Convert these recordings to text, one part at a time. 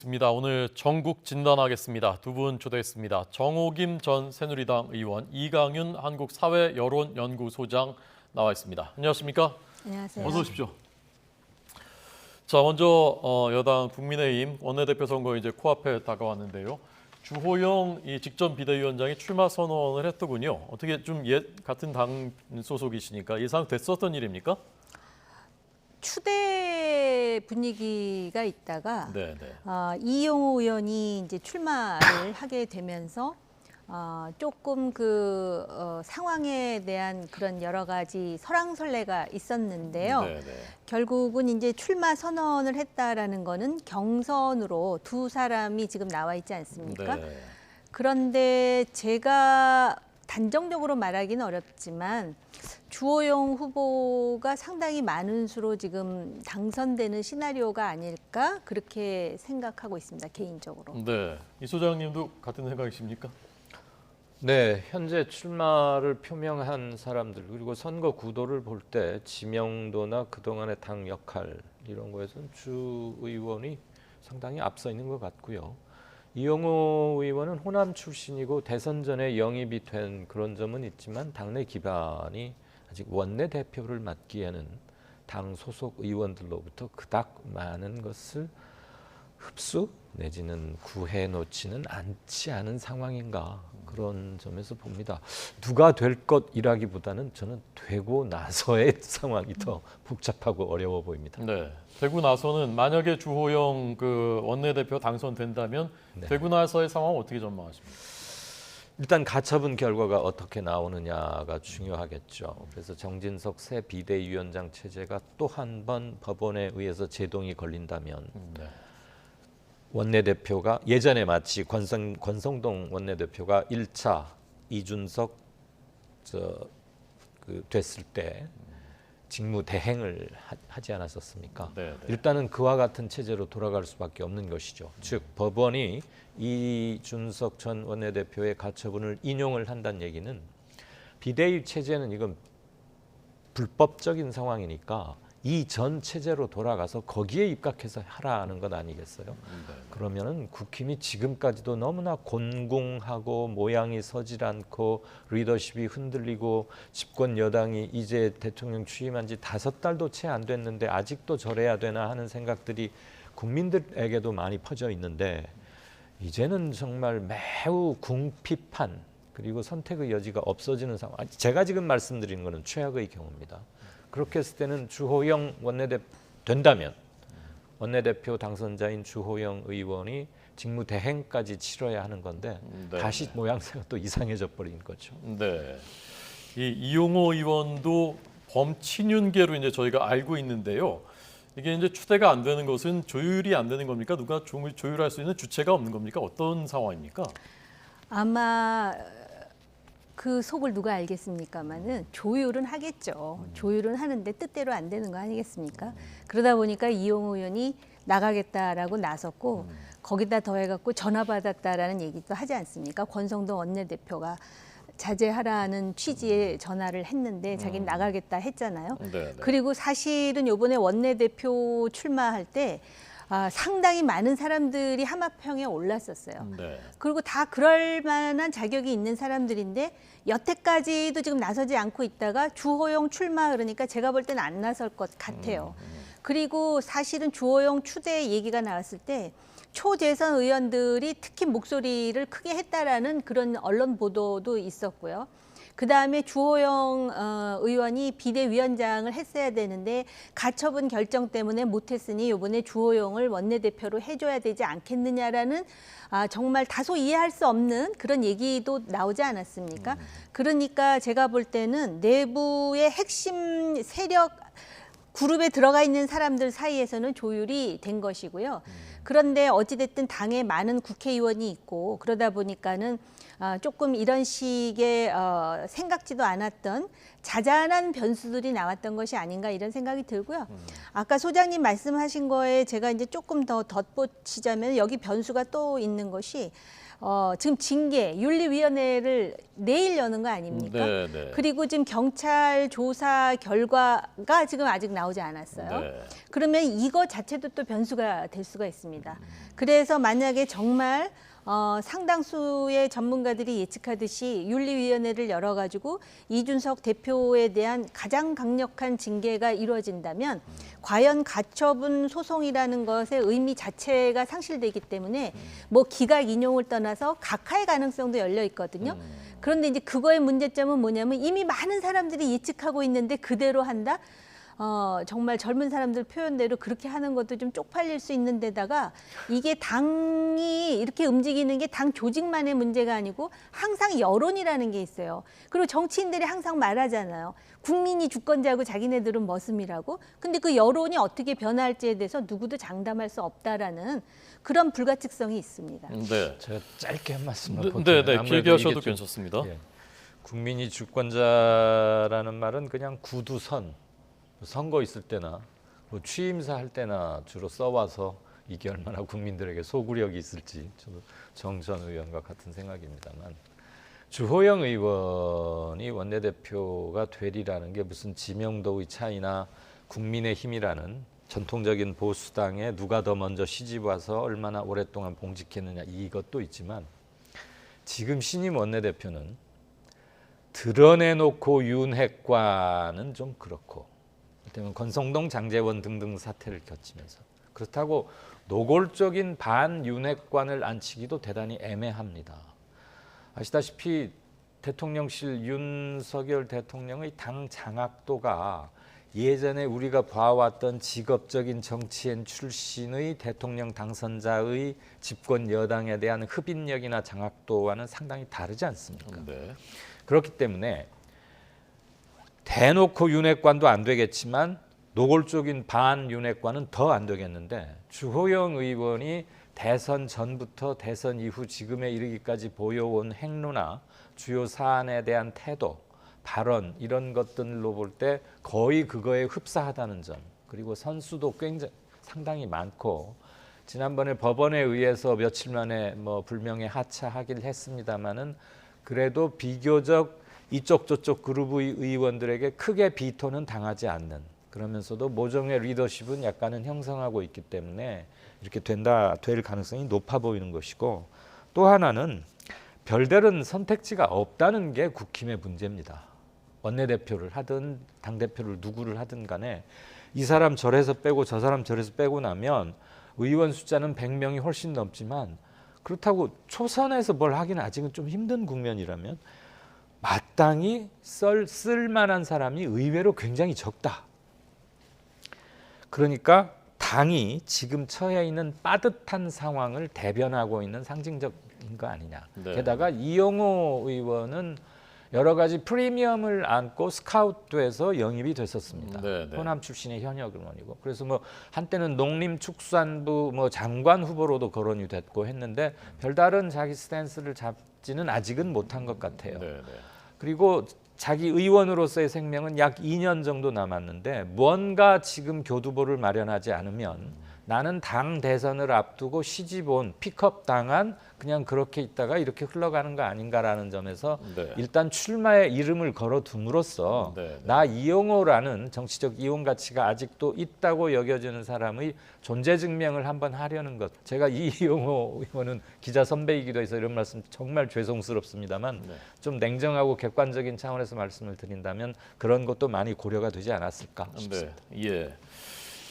입니다. 오늘 전국 진단하겠습니다. 두 분 초대했습니다. 정호김 전 새누리당 의원, 이강윤 한국사회여론연구소장 나와 있습니다. 안녕하십니까? 안녕하세요. 어서 오십시오. 자, 먼저 여당 국민의힘 원내대표 선거 이제 코앞에 다가왔는데요. 주호영 직전 비대위원장이 출마 선언을 했더군요. 어떻게 좀 같은 당 소속이시니까 예상됐었던 일입니까? 추대 분위기가 있다가 네. 이용호 의원이 이제 출마를 하게 되면서 조금 상황에 대한 그런 여러 가지 설왕설래가 있었는데요. 네. 결국은 이제 출마 선언을 했다라는 거는 경선으로 두 사람이 지금 나와 있지 않습니까? 네. 그런데 제가 단정적으로 말하기는 어렵지만 주호영 후보가 상당히 많은 수로 지금 당선되는 시나리오가 아닐까 그렇게 생각하고 있습니다. 개인적으로. 네. 이 소장님도 같은 생각이십니까? 네, 현재 출마를 표명한 사람들 그리고 선거 구도를 볼 때 지명도나 그동안의 당 역할 이런 거에서는 주 의원이 상당히 앞서 있는 것 같고요. 이용호 의원은 호남 출신이고 대선 전에 영입이 된 그런 점은 있지만 당내 기반이 아직 원내대표를 맡기에는 당 소속 의원들로부터 그닥 많은 것을 흡수 내지는 구해 놓지는 않지 않은 상황인가 그런 점에서 봅니다. 누가 될 것이라기보다는 저는 되고 나서의 상황이 더 복잡하고 어려워 보입니다. 네. 되고 나서는 만약에 주호영 원내대표 당선된다면 되고 나서의 상황 어떻게 전망하십니까? 일단 가처분 결과가 어떻게 나오느냐가 중요하겠죠. 그래서 정진석 새 비대위원장 체제가 또 한 번 법원에 의해서 제동이 걸린다면 네. 원내대표가 예전에 마치 권성동 원내대표가 1차 이준석 됐을 때 직무 대행을 하지 않았었습니까? 네. 일단은 그와 같은 체제로 돌아갈 수밖에 없는 것이죠. 즉 법원이 이준석 전 원내대표의 가처분을 인용을 한다는 얘기는 비대위 체제는 이건 불법적인 상황이니까 이 전 체제로 돌아가서 거기에 입각해서 하라는 것 아니겠어요? 네. 그러면은 국힘이 지금까지도 너무나 곤궁하고 모양이 서질 않고 리더십이 흔들리고 집권 여당이 이제 대통령 취임한 지 5달도 채 안 됐는데 아직도 저래야 되나 하는 생각들이 국민들에게도 많이 퍼져 있는데 이제는 정말 매우 궁핍한 그리고 선택의 여지가 없어지는 상황. 제가 지금 말씀드리는 것은 최악의 경우입니다. 그렇게 했을 때는 주호영 원내대표 된다면 원내대표 당선자인 주호영 의원이 직무 대행까지 치러야 하는 건데 다시 모양새가 또 이상해져 버린 거죠. 네. 이 이용호 의원도 범친윤계로 이제 저희가 알고 있는데요. 이게 이제 추대가 안 되는 것은 조율이 안 되는 겁니까? 누가 조율할 수 있는 주체가 없는 겁니까? 어떤 상황입니까? 아마 그 속을 누가 알겠습니까마는 조율은 하겠죠. 조율은 하는데 뜻대로 안 되는 거 아니겠습니까? 그러다 보니까 이용호 의원이 나가겠다라고 나섰고 거기다 더해갖고 전화 받았다라는 얘기도 하지 않습니까? 권성동 원내대표가 자제하라는 취지의 전화를 했는데 자기는 나가겠다 했잖아요. 네. 그리고 사실은 이번에 원내대표 출마할 때 상당히 많은 사람들이 하마평에 올랐었어요. 네. 그리고 다 그럴 만한 자격이 있는 사람들인데 여태까지도 지금 나서지 않고 있다가 주호영 출마 그러니까 제가 볼 때는 안 나설 것 같아요. 그리고 사실은 주호영 추대 얘기가 나왔을 때 초재선 의원들이 특히 목소리를 크게 했다라는 그런 언론 보도도 있었고요. 그다음에 주호영 의원이 비대위원장을 했어야 되는데 가처분 결정 때문에 못했으니 이번에 주호영을 원내대표로 해줘야 되지 않겠느냐라는 정말 다소 이해할 수 없는 그런 얘기도 나오지 않았습니까? 그러니까 제가 볼 때는 내부의 핵심 세력 그룹에 들어가 있는 사람들 사이에서는 조율이 된 것이고요. 그런데 어찌됐든 당에 많은 국회의원이 있고 그러다 보니까는 조금 이런 식의 생각지도 않았던 자잘한 변수들이 나왔던 것이 아닌가 이런 생각이 들고요. 아까 소장님 말씀하신 거에 제가 이제 조금 더 덧붙이자면 여기 변수가 또 있는 것이 지금 징계 윤리위원회를 내일 여는 거 아닙니까? 네, 네. 그리고 지금 경찰 조사 결과가 지금 아직 나오지 않았어요. 네. 그러면 이거 자체도 또 변수가 될 수가 있습니다. 그래서 만약에 정말 상당수의 전문가들이 예측하듯이 윤리위원회를 열어가지고 이준석 대표에 대한 가장 강력한 징계가 이루어진다면 과연 가처분 소송이라는 것의 의미 자체가 상실되기 때문에 뭐 기각 인용을 떠나서 각하의 가능성도 열려 있거든요. 그런데 이제 그거의 문제점은 뭐냐면 이미 많은 사람들이 예측하고 있는데 그대로 한다? 정말 젊은 사람들 표현대로 그렇게 하는 것도 좀 쪽팔릴 수 있는 데다가 이게 당이 이렇게 움직이는 게 당 조직만의 문제가 아니고 항상 여론이라는 게 있어요. 그리고 정치인들이 항상 말하잖아요. 국민이 주권자고 자기네들은 머슴이라고. 근데 그 여론이 어떻게 변화할지에 대해서 누구도 장담할 수 없다라는 그런 불가측성이 있습니다. 네. 제가 짧게 한 말씀만 네, 보태면 네, 아무래도 길게 이게 하셔도 좀, 괜찮습니다. 예, 국민이 주권자라는 말은 그냥 구두선 선거 있을 때나 뭐 취임사 할 때나 주로 써와서 이게 얼마나 국민들에게 소구력이 있을지 저도 정 전 의원과 같은 생각입니다만 주호영 의원이 원내대표가 되리라는 게 무슨 지명도의 차이나 국민의힘이라는 전통적인 보수당에 누가 더 먼저 시집 와서 얼마나 오랫동안 봉직했느냐 이것도 있지만 지금 신임 원내대표는 드러내놓고 윤핵과는 좀 그렇고 때문에 권성동, 장제원 등등 사태를 겪으면서 그렇다고 노골적인 반윤핵관을 안치기도 대단히 애매합니다. 아시다시피 대통령실 윤석열 대통령의 당 장악도가 예전에 우리가 봐왔던 직업적인 정치인 출신의 대통령 당선자의 집권 여당에 대한 흡인력이나 장악도와는 상당히 다르지 않습니까? 네. 그렇기 때문에 대놓고 윤핵관도 안 되겠지만 노골적인 반윤핵관은 더 안 되겠는데 주호영 의원이 대선 전부터 대선 이후 지금에 이르기까지 보여온 행로나 주요 사안에 대한 태도, 발언 이런 것들로 볼 때 거의 그거에 흡사하다는 점 그리고 선수도 굉장히 상당히 많고 지난번에 법원에 의해서 며칠 만에 뭐 불명예 하차하긴 했습니다마는 그래도 비교적 이쪽 저쪽 그룹의 의원들에게 크게 비토는 당하지 않는 그러면서도 모종의 리더십은 약간은 형성하고 있기 때문에 이렇게 될 가능성이 높아 보이는 것이고 또 하나는 별다른 선택지가 없다는 게 국힘의 문제입니다. 원내대표를 하든 당대표를 누구를 하든 간에 이 사람 저래서 빼고 저 사람 저래서 빼고 나면 의원 숫자는 100명이 훨씬 넘지만 그렇다고 초선에서 뭘 하기는 아직은 좀 힘든 국면이라면 마땅히 쓸만한 사람이 의외로 굉장히 적다. 그러니까 당이 지금 처해 있는 빠듯한 상황을 대변하고 있는 상징적인 거 아니냐. 네. 게다가 이용호 의원은 여러 가지 프리미엄을 안고 스카우트돼서 영입이 됐었습니다. 네, 네. 호남 출신의 현역 의원이고 그래서 뭐 한때는 농림축산부 뭐 장관 후보로도 거론이 됐고 했는데 별다른 자기 스탠스를 잡지는 아직은 못한 것 같아요. 네, 네. 그리고 자기 의원으로서의 생명은 약 2년 정도 남았는데 뭔가 지금 교두보를 마련하지 않으면 나는 당 대선을 앞두고 시집온 픽업 당한 그냥 그렇게 있다가 이렇게 흘러가는 거 아닌가라는 점에서 네. 일단 출마의 이름을 걸어둠으로써 네, 네. 나 이용호라는 정치적 이용 가치가 아직도 있다고 여겨지는 사람의 존재 증명을 한번 하려는 것. 제가 이용호 의원은 기자 선배이기도 해서 이런 말씀 정말 죄송스럽습니다만 네. 좀 냉정하고 객관적인 차원에서 말씀을 드린다면 그런 것도 많이 고려가 되지 않았을까 싶습니다. 네. 예.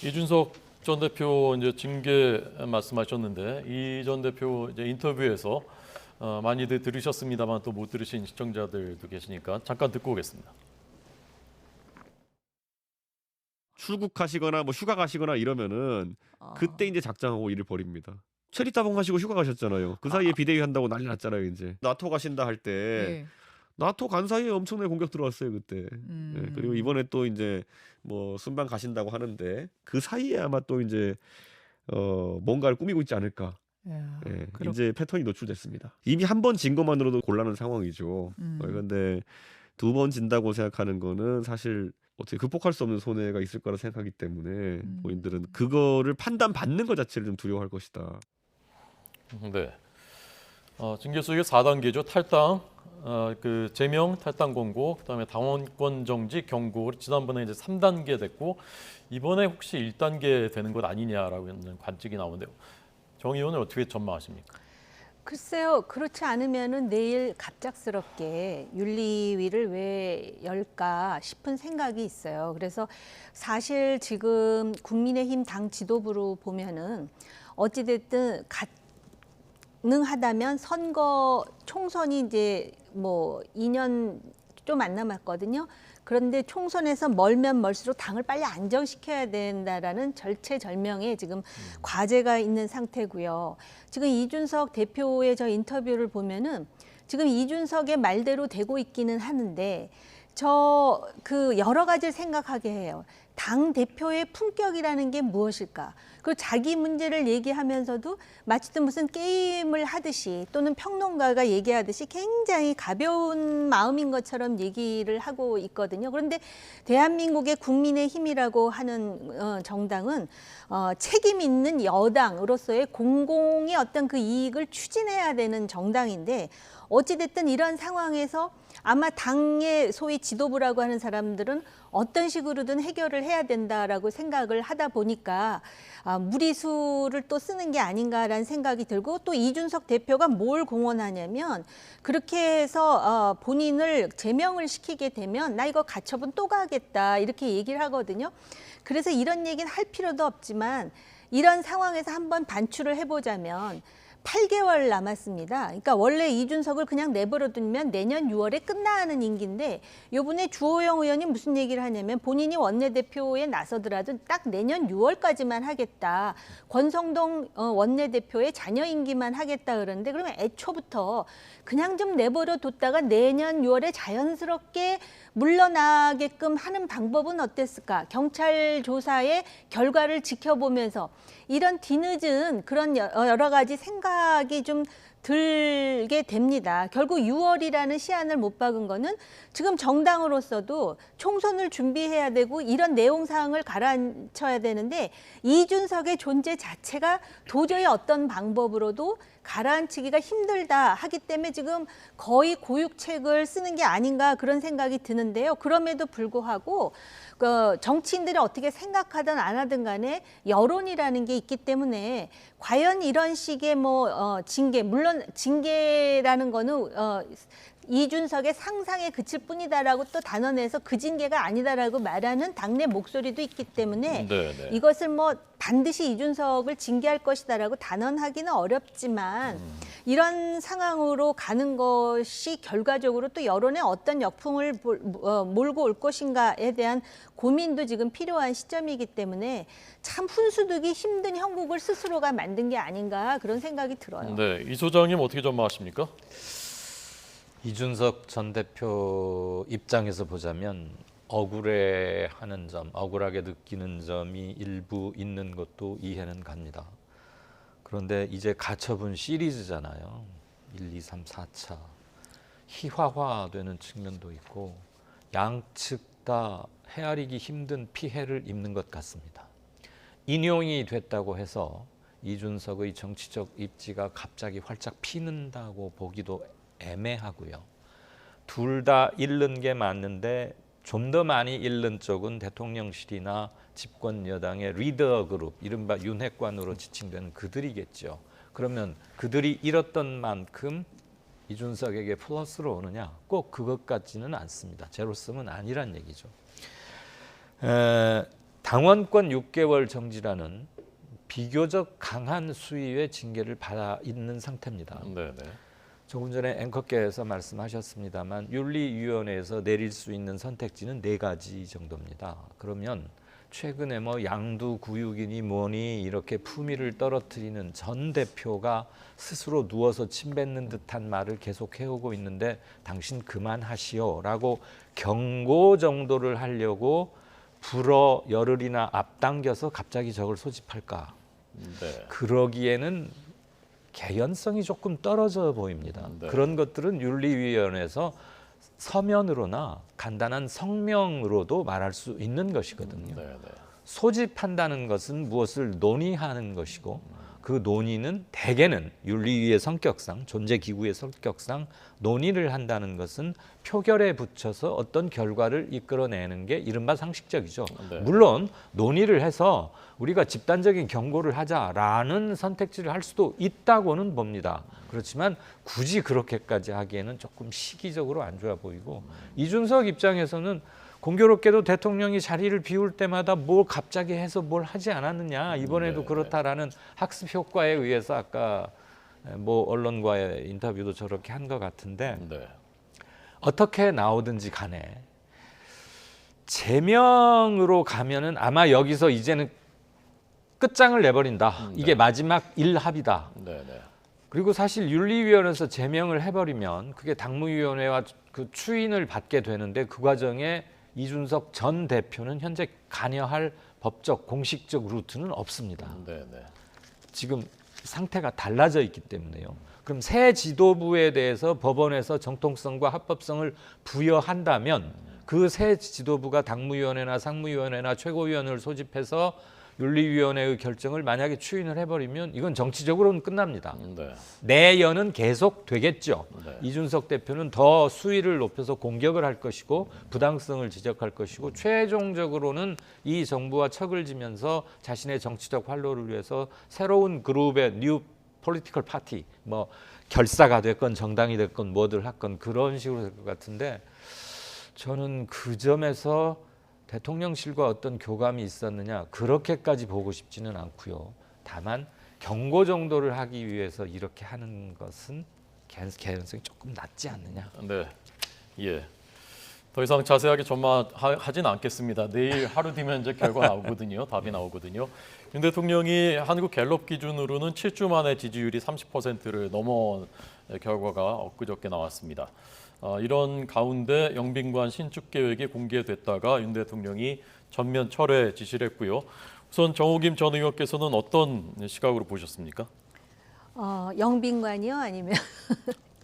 이준석 전 대표 이제 징계 말씀하셨는데 이 전 대표 이제 인터뷰에서 많이들 들으셨습니다만 또 못 들으신 시청자들도 계시니까 잠깐 듣고 오겠습니다. 출국하시거나 뭐 휴가 가시거나 이러면은 그때 이제 작정하고 일을 벌입니다. 체리 따봉 하시고 휴가 가셨잖아요. 그 사이에 비대위 한다고 난리 났잖아요. 이제 나토 가신다 할 때 예. 나토 간 사이에 엄청나게 공격 들어왔어요 그때. 예, 그리고 이번에 또 이제 뭐 순방 가신다고 하는데 그 사이에 아마 또 이제 뭔가를 꾸미고 있지 않을까. 야, 예, 그렇- 이제 패턴이 노출됐습니다. 이미 한 번 진 것만으로도 곤란한 상황이죠. 그런데 두 번 진다고 생각하는 거는 사실 어떻게 극복할 수 없는 손해가 있을 거라 생각하기 때문에 본인들은 그거를 판단받는 것 자체를 좀 두려워할 것이다. 네. 징계 수익의 4단계죠. 탈당, 그 제명, 탈당 권고, 그다음에 당원권 정지, 경고. 지난번에 이제 3단계 됐고 이번에 혹시 1단계 되는 것 아니냐라고 하는 관측이 나오는데요. 정 의원은 어떻게 전망하십니까? 글쎄요, 그렇지 않으면은 내일 갑작스럽게 윤리위를 왜 열까 싶은 생각이 있어요. 그래서 사실 지금 국민의힘 당 지도부로 보면은 어찌됐든 가능하다면 선거 총선이 이제 뭐 2년 좀 안 남았거든요. 그런데 총선에서 멀면 멀수록 당을 빨리 안정시켜야 된다라는 절체절명의 지금 과제가 있는 상태고요. 지금 이준석 대표의 저 인터뷰를 보면은 지금 이준석의 말대로 되고 있기는 하는데 저 그 여러 가지를 생각하게 해요. 당 대표의 품격이라는 게 무엇일까? 그 자기 문제를 얘기하면서도 마치 무슨 게임을 하듯이 또는 평론가가 얘기하듯이 굉장히 가벼운 마음인 것처럼 얘기를 하고 있거든요. 그런데 대한민국의 국민의힘이라고 하는 정당은 책임 있는 여당으로서의 공공의 어떤 그 이익을 추진해야 되는 정당인데 어찌됐든 이런 상황에서 아마 당의 소위 지도부라고 하는 사람들은 어떤 식으로든 해결을 해야 된다라고 생각을 하다 보니까 무리수를 또 쓰는 게 아닌가라는 생각이 들고 또 이준석 대표가 뭘 공언하냐면 그렇게 해서 본인을 제명을 시키게 되면 나 이거 가처분 또 가겠다 이렇게 얘기를 하거든요. 그래서 이런 얘기는 할 필요도 없지만 이런 상황에서 한번 반추를 해보자면 8개월 남았습니다. 그러니까 원래 이준석을 그냥 내버려 두면 내년 6월에 끝나는 임기인데 이번에 주호영 의원이 무슨 얘기를 하냐면 본인이 원내대표에 나서더라도 딱 내년 6월까지만 하겠다. 권성동 원내대표의 자녀 임기만 하겠다 그러는데 그러면 애초부터 그냥 좀 내버려 뒀다가 내년 6월에 자연스럽게 물러나게끔 하는 방법은 어땠을까? 경찰 조사의 결과를 지켜보면서 이런 뒤늦은 그런 여러 가지 생각이 좀 들게 됩니다. 결국 6월이라는 시한을 못 박은 거는 지금 정당으로서도 총선을 준비해야 되고 이런 내용사항을 가라앉혀야 되는데 이준석의 존재 자체가 도저히 어떤 방법으로도 가라앉히기가 힘들다 하기 때문에 지금 거의 고육책을 쓰는 게 아닌가 그런 생각이 드는데요. 그럼에도 불구하고 정치인들이 어떻게 생각하든 안 하든 간에 여론이라는 게 있기 때문에 과연 이런 식의 징계, 물론 징계라는 거는 이준석의 상상에 그칠 뿐이다라고 또 단언해서 그 징계가 아니다라고 말하는 당내 목소리도 있기 때문에 이것을 반드시 이준석을 징계할 것이다라고 단언하기는 어렵지만 이런 상황으로 가는 것이 결과적으로 또 여론에 어떤 역풍을 몰고 올 것인가에 대한 고민도 지금 필요한 시점이기 때문에 참 훈수두기 힘든 형국을 스스로가 만든 게 아닌가 그런 생각이 들어요. 네, 이 소장님 어떻게 전망하십니까? 이준석 전 대표 입장에서 보자면 억울해하는 점, 억울하게 느끼는 점이 일부 있는 것도 이해는 갑니다. 그런데 이제 가처분 시리즈잖아요. 1, 2, 3, 4차. 희화화되는 측면도 있고 양측 다 헤아리기 힘든 피해를 입는 것 같습니다. 인용이 됐다고 해서 이준석의 정치적 입지가 갑자기 활짝 피는다고 보기도 애매하고요. 둘 다 잃는 게 맞는데 좀 더 많이 잃는 쪽은 대통령실이나 집권 여당의 리더 그룹, 이른바 윤핵관으로 지칭되는 그들이겠죠. 그러면 그들이 잃었던 만큼 이준석에게 플러스로 오느냐? 꼭 그것까지는 않습니다. 제로섬은 아니란 얘기죠. 당원권 6개월 정지라는 비교적 강한 수위의 징계를 받아 있는 상태입니다. 네. 조금 전에 앵커께서 말씀하셨습니다만 윤리위원회에서 내릴 수 있는 선택지는 4가지 정도입니다. 그러면 최근에 양두구육이니 뭐니 이렇게 품위를 떨어뜨리는 전 대표가 스스로 누워서 침 뱉는 듯한 말을 계속 해오고 있는데 당신 그만하시오라고 경고 정도를 하려고 불어 열흘이나 앞당겨서 갑자기 저걸 소집할까? 네. 그러기에는 개연성이 조금 떨어져 보입니다. 네. 그런 것들은 윤리위원회에서 서면으로나 간단한 성명으로도 말할 수 있는 것이거든요. 네, 네. 소집한다는 것은 무엇을 논의하는 것이고 그 논의는 대개는 윤리위의 성격상 존재기구의 성격상 논의를 한다는 것은 표결에 붙여서 어떤 결과를 이끌어내는 게 이른바 상식적이죠. 네. 물론 논의를 해서 우리가 집단적인 경고를 하자라는 선택지를 할 수도 있다고는 봅니다. 그렇지만 굳이 그렇게까지 하기에는 조금 시기적으로 안 좋아 보이고 이준석 입장에서는 공교롭게도 대통령이 자리를 비울 때마다 뭘 갑자기 해서 뭘 하지 않았느냐 이번에도 네, 그렇다라는 학습 효과에 의해서 아까 뭐 언론과의 인터뷰도 저렇게 한 것 같은데 네. 어떻게 나오든지 간에 제명으로 가면은 아마 여기서 이제는 끝장을 내버린다. 이게 마지막 일합이다. 네, 네. 그리고 사실 윤리위원회에서 제명을 해버리면 그게 당무위원회와 그 추인을 받게 되는데 그 과정에 이준석 전 대표는 현재 관여할 법적 공식적 루트는 없습니다. 네, 네. 지금 상태가 달라져 있기 때문에요. 그럼 새 지도부에 대해서 법원에서 정통성과 합법성을 부여한다면 그 새 지도부가 당무위원회나 상무위원회나 최고위원을 소집해서 윤리위원회의 결정을 만약에 추인을 해버리면 이건 정치적으로는 끝납니다. 네. 내연은 계속 되겠죠. 네. 이준석 대표는 더 수위를 높여서 공격을 할 것이고 부당성을 지적할 것이고 최종적으로는 이 정부와 척을 지면서 자신의 정치적 활로를 위해서 새로운 그룹의 뉴 폴리티컬 파티 뭐 결사가 됐건 정당이 됐건 뭐들 했건 그런 식으로 될 것 같은데 저는 그 점에서 대통령실과 어떤 교감이 있었느냐 그렇게까지 보고 싶지는 않고요. 다만 경고 정도를 하기 위해서 이렇게 하는 것은 개연성이 조금 낮지 않느냐. 네. 예. 더 이상 자세하게 전망하진 않겠습니다. 내일 하루 뒤면 이제 결과 나오거든요. 답이 나오거든요. 윤 대통령이 한국 갤럽 기준으로는 7주 만에 지지율이 30%를 넘어 결과가 엊그저께 나왔습니다. 이런 가운데 영빈관 신축 계획이 공개됐다가 윤 대통령이 전면 철회 지시를 했고요. 우선 정호김 전 의원께서는 어떤 시각으로 보셨습니까? 영빈관이요, 아니면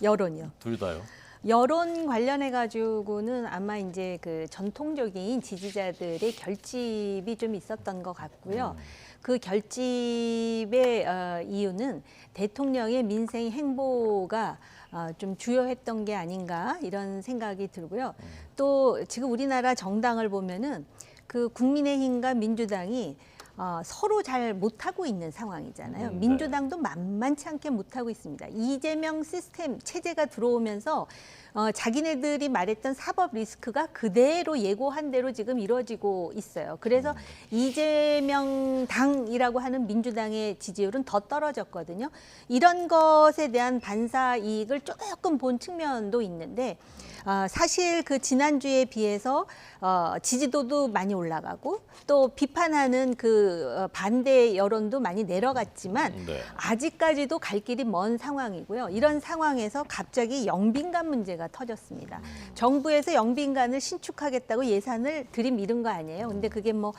여론이요? 둘 다요. 여론 관련해 가지고는 아마 이제 그 전통적인 지지자들의 결집이 좀 있었던 것 같고요. 그 결집의 이유는 대통령의 민생 행보가 좀 주요했던 게 아닌가 이런 생각이 들고요. 또 지금 우리나라 정당을 보면은 그 국민의힘과 민주당이 서로 잘 못하고 있는 상황이잖아요. 네. 민주당도 만만치 않게 못하고 있습니다. 이재명 시스템 체제가 들어오면서 자기네들이 말했던 사법 리스크가 그대로 예고한 대로 지금 이루어지고 있어요. 그래서 이재명 당이라고 하는 민주당의 지지율은 더 떨어졌거든요. 이런 것에 대한 반사 이익을 조금 본 측면도 있는데 사실 그 지난주에 비해서 지지도도 많이 올라가고 또 비판하는 그 반대 여론도 많이 내려갔지만 네. 아직까지도 갈 길이 먼 상황이고요. 이런 상황에서 갑자기 영빈관 문제가 터졌습니다. 정부에서 영빈관을 신축하겠다고 예산을 들이밀은 거 아니에요. 근데 그게 뭐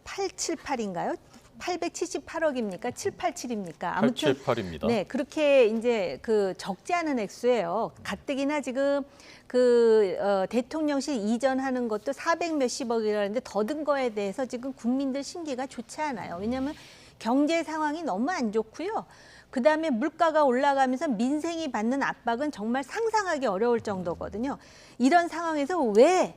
878인가요? 878억입니까? 787입니까? 아무튼 878입니다. 네, 그렇게 이제 그 적지 않은 액수예요. 가뜩이나 지금 그 대통령실 이전하는 것도 400 몇십억이라는데 더 든 거에 대해서 지금 국민들 심기가 좋지 않아요. 왜냐하면 경제 상황이 너무 안 좋고요. 그다음에 물가가 올라가면서 민생이 받는 압박은 정말 상상하기 어려울 정도거든요. 이런 상황에서 왜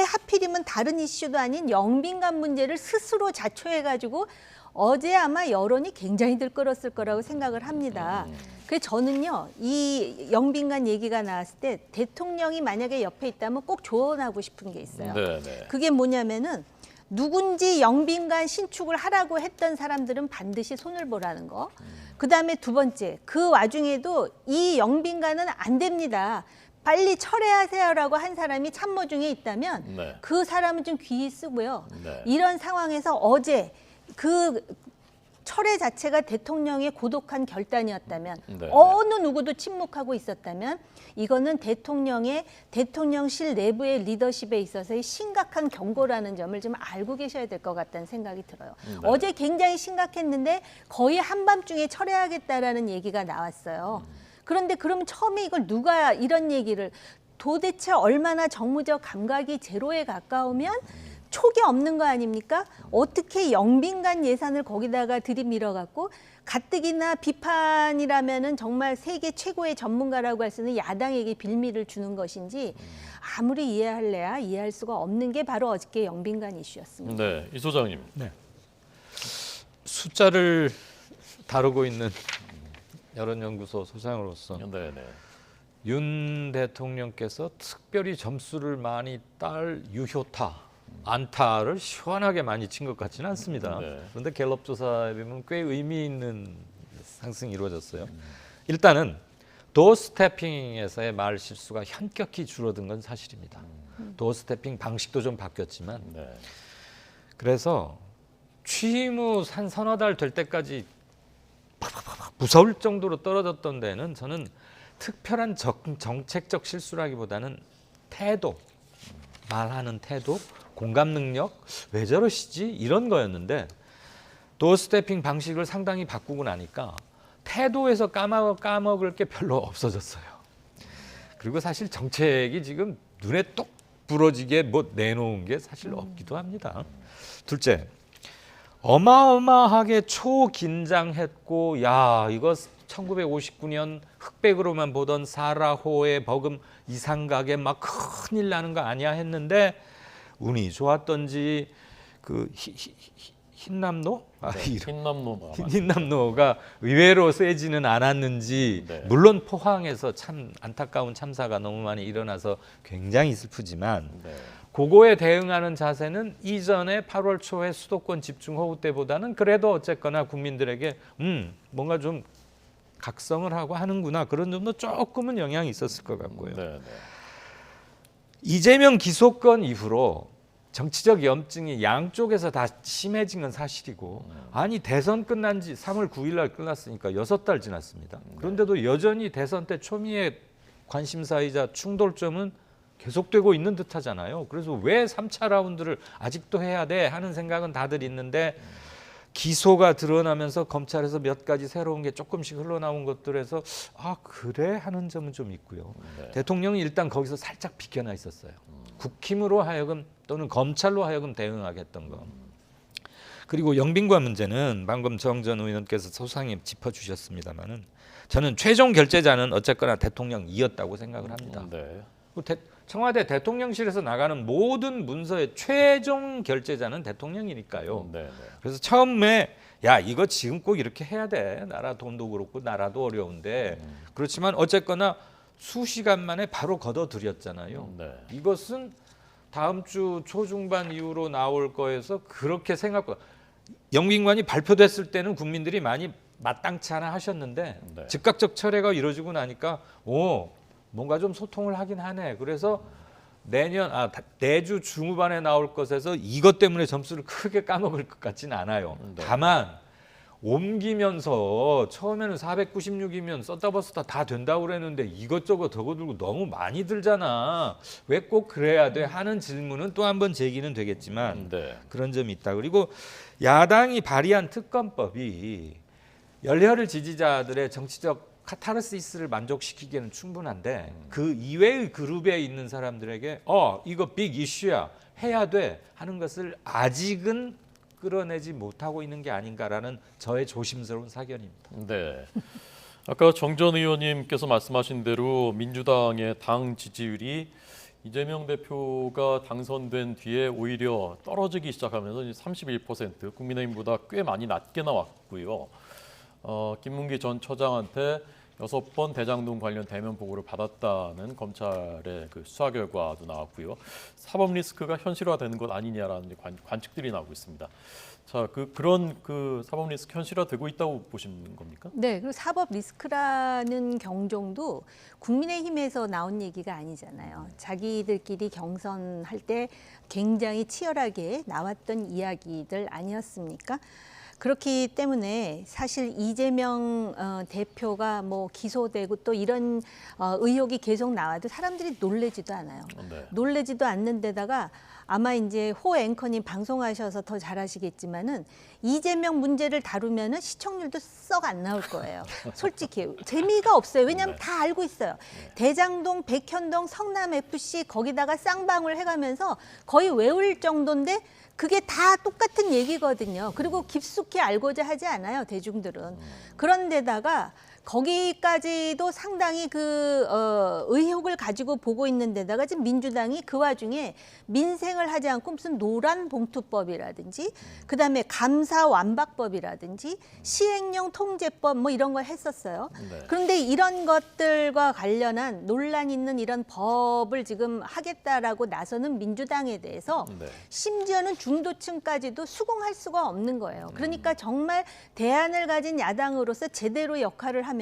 하필이면 다른 이슈도 아닌 영빈관 문제를 스스로 자초해가지고 어제 아마 여론이 굉장히 들끓었을 거라고 생각을 합니다. 그래서 저는요, 이 영빈관 얘기가 나왔을 때 대통령이 만약에 옆에 있다면 꼭 조언하고 싶은 게 있어요. 네, 네. 그게 뭐냐면은 누군지 영빈관 신축을 하라고 했던 사람들은 반드시 손을 보라는 거. 그다음에 두 번째, 그 와중에도 이 영빈관은 안 됩니다. 빨리 철회하세요라고 한 사람이 참모 중에 있다면 네. 그 사람은 좀 귀히 쓰고요. 네. 이런 상황에서 어제 그 철회 자체가 대통령의 고독한 결단이었다면 네. 어느 누구도 침묵하고 있었다면 이거는 대통령실 내부의 리더십에 있어서의 심각한 경고라는 점을 좀 알고 계셔야 될 것 같다는 생각이 들어요. 네. 어제 굉장히 심각했는데 거의 한밤중에 철회하겠다라는 얘기가 나왔어요. 그런데 그럼 처음에 이걸 누가 이런 얘기를 도대체 얼마나 정무적 감각이 제로에 가까우면 촉이 없는 거 아닙니까? 어떻게 영빈관 예산을 거기다가 들이밀어갖고 가뜩이나 비판이라면은 정말 세계 최고의 전문가라고 할 수 있는 야당에게 빌미를 주는 것인지 아무리 이해할래야 이해할 수가 없는 게 바로 어저께 영빈관 이슈였습니다. 네, 이 소장님. 숫자를 다루고 있는 여론연구소 소장으로서 네, 네. 윤 대통령께서 특별히 점수를 많이 딸 유효타, 안타를 시원하게 많이 친 것 같지는 않습니다. 네. 그런데 갤럽 조사에 보면 꽤 의미 있는 상승이 이루어졌어요. 일단은 도어스태핑에서의 말 실수가 현격히 줄어든 건 사실입니다. 도어스태핑 방식도 좀 바뀌었지만 네. 그래서 취임 후 한 서너 달 될 때까지 무서울 정도로 떨어졌던 데는 저는 특별한 정책적 실수라기보다는 태도, 말하는 태도, 공감 능력, 왜 저러시지? 이런 거였는데 도어스태핑 방식을 상당히 바꾸고 나니까 태도에서 까먹을 게 별로 없어졌어요. 그리고 사실 정책이 지금 눈에 똑 부러지게 뭐 내놓은 게 사실 없기도 합니다. 둘째, 어마어마하게 초긴장했고 야 이거 1959년 흑백으로만 보던 사라호의 버금 이상가게 막 큰일 나는 거 아니야 했는데 운이 좋았던지 그 흰남노? 흰남노가 의외로 세지는 않았는지 네. 물론 포항에서 참 안타까운 참사가 너무 많이 일어나서 굉장히 슬프지만 네. 그거에 대응하는 자세는 이전에 8월 초에 수도권 집중호우 때보다는 그래도 어쨌거나 국민들에게 뭔가 좀 각성을 하고 하는구나 그런 점도 조금은 영향이 있었을 것 같고요. 네, 네. 이재명 기소권 이후로 정치적 염증이 양쪽에서 다 심해진 건 사실이고 아니 대선 끝난 지 3월 9일 날 끝났으니까 6달 지났습니다. 그런데도 여전히 대선 때 초미의 관심사이자 충돌점은 계속되고 있는 듯하잖아요. 그래서 왜 3차 라운드를 아직도 해야 돼 하는 생각은 다들 있는데 기소가 드러나면서 검찰에서 몇 가지 새로운 게 조금씩 흘러나온 것들에서 아 그래 하는 점은 좀 있고요. 네. 대통령이 일단 거기서 살짝 비켜나 있었어요. 국힘으로 하여금 또는 검찰로 하여금 대응하게 했던 거. 그리고 영빈관 문제는 방금 정전 의원께서 소상히 짚어주셨습니다마는 저는 최종 결재자는 어쨌거나 대통령이었다고 생각을 합니다. 네. 청와대 대통령실에서 나가는 모든 문서의 최종 결재자는 대통령이니까요. 네, 네. 그래서 처음에 야 이거 지금 꼭 이렇게 해야 돼. 나라 돈도 그렇고 나라도 어려운데 그렇지만 어쨌거나 수시간 만에 바로 걷어들였잖아요. 네. 이것은 다음 주 초중반 이후로 나올 거에서 그렇게 생각보다 영빈관이 발표됐을 때는 국민들이 많이 마땅치 않아 하셨는데 네. 즉각적 철회가 이루어지고 나니까 뭔가 좀 소통을 하긴 하네. 그래서 내주 중후반에 나올 것에서 이것 때문에 점수를 크게 까먹을 것 같지는 않아요. 네. 다만 옮기면서 처음에는 496이면 썼다 벗었다 다 된다고 그랬는데 이것저것 더 들고 너무 많이 들잖아. 왜 꼭 그래야 돼? 하는 질문은 또 한 번 제기는 되겠지만 네. 그런 점이 있다. 그리고 야당이 발의한 특검법이 열혈 지지자들의 정치적 카타르시스를 만족시키기에는 충분한데 그 이외의 그룹에 있는 사람들에게 이거 빅 이슈야 해야 돼 하는 것을 아직은 끌어내지 못하고 있는 게 아닌가라는 저의 조심스러운 사견입니다. 네. 아까 정전 의원님께서 말씀하신 대로 민주당의 당 지지율이 이재명 대표가 당선된 뒤에 오히려 떨어지기 시작하면서 31%, 국민의힘보다 꽤 많이 낮게 나왔고요. 김문기 전 처장한테 6번 대장동 관련 대면 보고를 받았다는 검찰의 그 수사 결과도 나왔고요. 사법 리스크가 현실화되는 것 아니냐라는 관측들이 나오고 있습니다. 자, 그런 사법 리스크 현실화되고 있다고 보시는 겁니까? 네, 그리고 사법 리스크라는 경종도 국민의힘에서 나온 얘기가 아니잖아요. 자기들끼리 경선할 때 굉장히 치열하게 나왔던 이야기들 아니었습니까? 그렇기 때문에 사실 이재명 대표가 뭐 기소되고 또 이런 의혹이 계속 나와도 사람들이 놀래지도 않아요. 네. 놀래지도 않는 데다가 아마 이제 호 앵커님 방송하셔서 더 잘 아시겠지만은 이재명 문제를 다루면은 시청률도 썩 안 나올 거예요. 솔직히 재미가 없어요. 왜냐하면 네. 다 알고 있어요. 대장동, 백현동, 성남 FC 거기다가 쌍방울 해가면서 거의 외울 정도인데 그게 다 똑같은 얘기거든요. 그리고 깊숙이 알고자 하지 않아요, 대중들은. 그런데다가 거기까지도 상당히 의혹을 가지고 보고 있는 데다가 지금 민주당이 그 와중에 민생을 하지 않고 무슨 노란 봉투법이라든지 그다음에 감사 완박법이라든지 시행령 통제법 뭐 이런 걸 했었어요. 네. 그런데 이런 것들과 관련한 논란 있는 이런 법을 지금 하겠다라고 나서는 민주당에 대해서 네. 심지어는 중도층까지도 수긍할 수가 없는 거예요. 그러니까 정말 대안을 가진 야당으로서 제대로 역할을 하면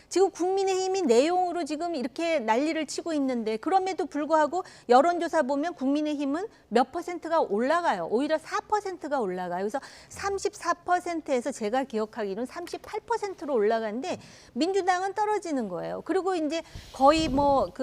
지금 국민의힘이 내용으로 지금 이렇게 난리를 치고 있는데 그럼에도 불구하고 여론조사 보면 국민의힘은 몇 퍼센트가 올라가요. 오히려 4%가 올라가요. 그래서 34%에서 제가 기억하기로는 38%로 올라가는데 민주당은 떨어지는 거예요. 그리고 이제 거의 뭐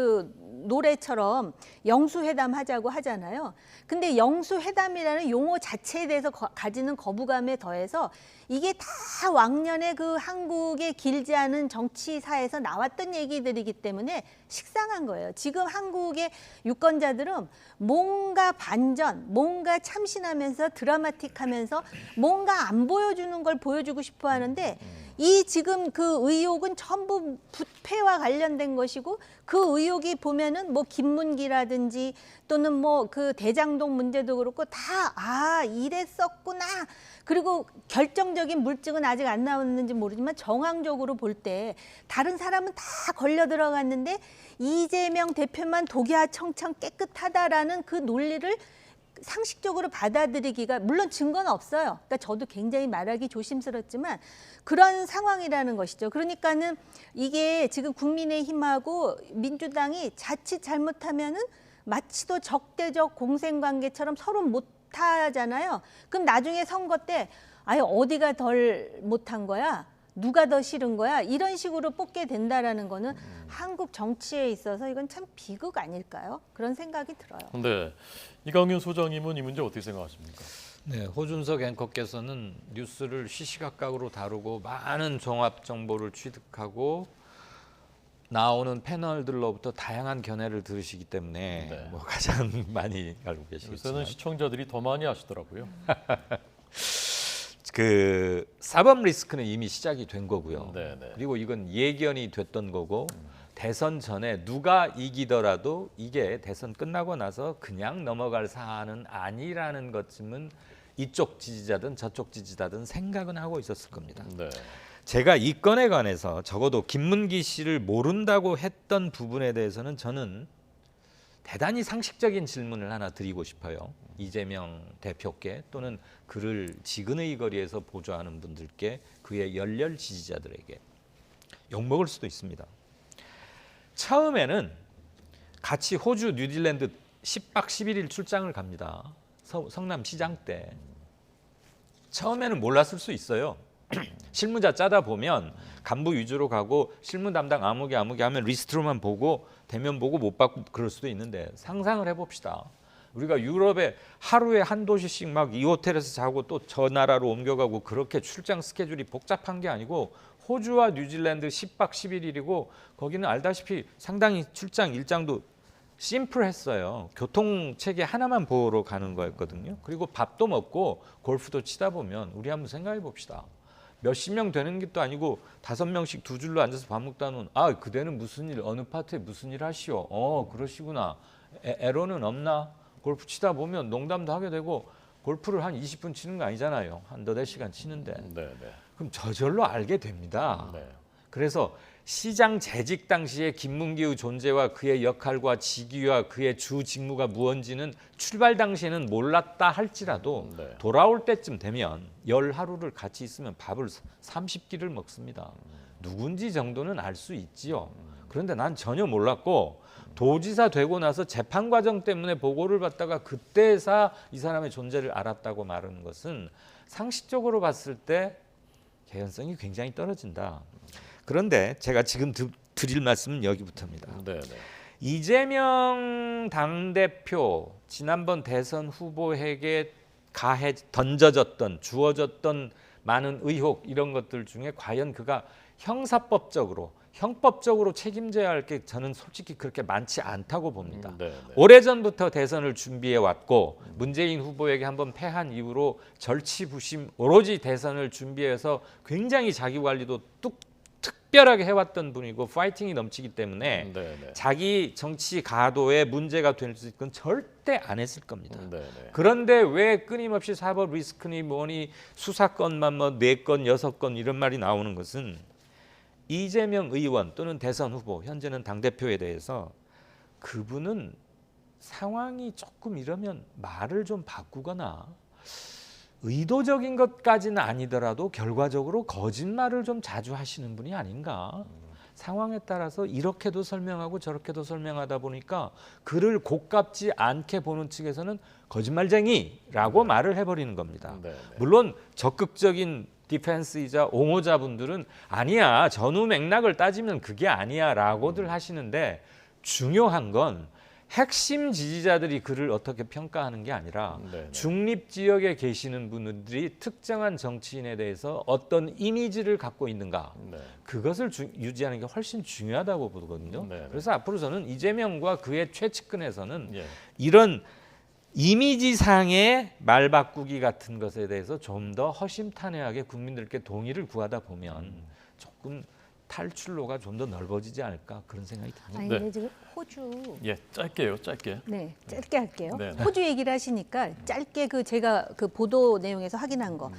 노래처럼 영수회담 하자고 하잖아요. 근데 영수회담이라는 용어 자체에 대해서 가지는 거부감에 더해서 이게 다 왕년에 그 한국의 길지 않은 정치사에서 나왔던 얘기들이기 때문에 식상한 거예요. 지금 한국의 유권자들은 뭔가 반전, 뭔가 참신하면서 드라마틱하면서 뭔가 안 보여주는 걸 보여주고 싶어 하는데 이 지금 그 의혹은 전부 부패와 관련된 것이고 그 의혹이 보면은 뭐 김문기라든지 또는 뭐 그 대장동 문제도 그렇고 다 이랬었구나. 그리고 결정적인 물증은 아직 안 나왔는지 모르지만 정황적으로 볼 때 다른 사람은 다 걸려 들어갔는데 이재명 대표만 독야청청 깨끗하다라는 그 논리를 상식적으로 받아들이기가 물론 증거는 없어요. 그러니까 저도 굉장히 말하기 조심스럽지만 그런 상황이라는 것이죠. 그러니까는 이게 지금 국민의힘하고 민주당이 자칫 잘못하면은 마치도 적대적 공생관계처럼 서로 못하잖아요. 그럼 나중에 선거 때 아예 어디가 덜 못한 거야? 누가 더 싫은 거야? 이런 식으로 뽑게 된다라는 거는 한국 정치에 있어서 이건 참 비극 아닐까요? 그런 생각이 들어요. 네. 이강윤 소장님은 이 문제 어떻게 생각하십니까? 네, 호준석 앵커께서는 뉴스를 시시각각으로 다루고 많은 종합 정보를 취득하고 나오는 패널들로부터 다양한 견해를 들으시기 때문에 네. 뭐 가장 많이 알고 계시겠지만 요새는 시청자들이 더 많이 아시더라고요. 그 사법 리스크는 이미 시작이 된 거고요. 네, 네. 그리고 이건 예견이 됐던 거고 대선 전에 누가 이기더라도 이게 대선 끝나고 나서 그냥 넘어갈 사안은 아니라는 것쯤은 이쪽 지지자든 저쪽 지지자든 생각은 하고 있었을 겁니다. 네. 제가 이 건에 관해서 적어도 김문기 씨를 모른다고 했던 부분에 대해서는 저는 대단히 상식적인 질문을 하나 드리고 싶어요. 이재명 대표께 또는 그를 지근의 거리에서 보좌하는 분들께 그의 열렬 지지자들에게 욕먹을 수도 있습니다. 처음에는 같이 호주 뉴질랜드 10박 11일 출장을 갑니다. 성남시장 때. 처음에는 몰랐을 수 있어요. 실무자 짜다 보면 간부 위주로 가고 실무 담당 아무개 하면 리스트로만 보고 대면 보고 못 받고 그럴 수도 있는데 상상을 해봅시다. 우리가 유럽에 하루에 한 도시씩 막 이 호텔에서 자고 또 저 나라로 옮겨가고 그렇게 출장 스케줄이 복잡한 게 아니고 호주와 뉴질랜드 10박 11일이고 거기는 알다시피 상당히 출장 일정도 심플했어요. 교통체계 하나만 보러 가는 거였거든요. 그리고 밥도 먹고 골프도 치다 보면 우리 한번 생각해 봅시다. 몇십 명 되는 것도 아니고 5명씩 두 줄로 앉아서 밥 먹다 놓은 그대는 무슨 일 어느 파트에 무슨 일 하시오. 그러시구나. 에러는 없나? 골프 치다 보면 농담도 하게 되고 골프를 한 20분 치는 거 아니잖아요. 한 8시간 치는데. 네, 네. 그럼 저절로 알게 됩니다. 네. 그래서 시장 재직 당시에 김문기의 존재와 그의 역할과 직위와 그의 주 직무가 무언지는 출발 당시에는 몰랐다 할지라도 네. 돌아올 때쯤 되면 열 하루를 같이 있으면 밥을 30끼를 먹습니다. 누군지 정도는 알 수 있지요. 그런데 난 전혀 몰랐고 도지사 되고 나서 재판 과정 때문에 보고를 받다가 그때서 이 사람의 존재를 알았다고 말하는 것은 상식적으로 봤을 때 개연성이 굉장히 떨어진다. 그런데 제가 지금 드릴 말씀은 여기부터입니다. 네, 네. 이재명 당대표 지난번 대선 후보에게 던져졌던 주어졌던 많은 의혹 이런 것들 중에 과연 그가 형법적으로 책임져야 할 게 저는 솔직히 그렇게 많지 않다고 봅니다. 네, 네. 오래전부터 대선을 준비해 왔고 문재인 후보에게 한번 패한 이후로 절치부심 오로지 대선을 준비해서 굉장히 자기 관리도 특별하게 해왔던 분이고 파이팅이 넘치기 때문에 네, 네. 자기 정치 가도에 문제가 될 수 있는 건 절대 안 했을 겁니다. 네, 네. 그런데 왜 끊임없이 사법 리스크니 뭐니 수사건만 뭐 4건, 6건 이런 말이 나오는 것은 이재명 의원 또는 대선 후보 현재는 당대표에 대해서 그분은 상황이 조금 이러면 말을 좀 바꾸거나 의도적인 것까지는 아니더라도 결과적으로 거짓말을 좀 자주 하시는 분이 아닌가. 상황에 따라서 이렇게도 설명하고 저렇게도 설명하다 보니까 그를 고깝지 않게 보는 측에서는 거짓말쟁이라고 말을 해버리는 겁니다. 네, 네. 물론 적극적인 디펜스이자 옹호자분들은 아니야 전후 맥락을 따지면 그게 아니야 라고들 하시는데 중요한 건 핵심 지지자들이 그를 어떻게 평가하는 게 아니라 네, 네. 중립 지역에 계시는 분들이 특정한 정치인에 대해서 어떤 이미지를 갖고 있는가 네. 그것을 유지하는 게 훨씬 중요하다고 보거든요. 네, 네. 그래서 앞으로 저는 이재명과 그의 최측근에서는 예. 이런 이미지상의 말 바꾸기 같은 것에 대해서 좀 더 허심탄회하게 국민들께 동의를 구하다 보면 조금 탈출로가 좀 더 넓어지지 않을까 그런 생각이 듭니다. 아니 네. 근데 지금 호주 예, 짧게요, 짧게. 네, 짧게 할게요. 네. 호주 얘기를 하시니까 짧게 제가 그 보도 내용에서 확인한 거.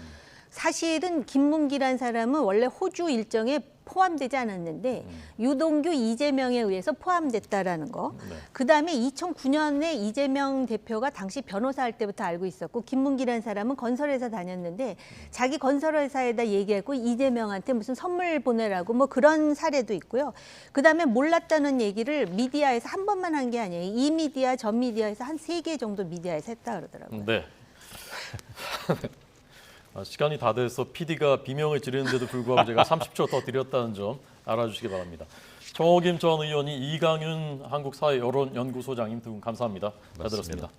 사실은 김문기란 사람은 원래 호주 일정에 포함되지 않았는데 유동규, 이재명에 의해서 포함됐다라는 거. 네. 그다음에 2009년에 이재명 대표가 당시 변호사 할 때부터 알고 있었고 김문기란 사람은 건설회사 다녔는데 자기 건설회사에다 얘기하고 이재명한테 무슨 선물 보내라고 뭐 그런 사례도 있고요. 그다음에 몰랐다는 얘기를 미디어에서 한 번만 한 게 아니에요. 이 미디어, 저 미디어에서 한 3개 정도 미디어에서 했다 그러더라고요. 네. 시간이 다 돼서 PD가 비명을 지르는데도 불구하고 제가 30초 더 드렸다는 점 알아주시기 바랍니다. 정호김 전 의원이 이강윤 한국사회여론연구소장님 두 분 감사합니다. 잘 들었습니다.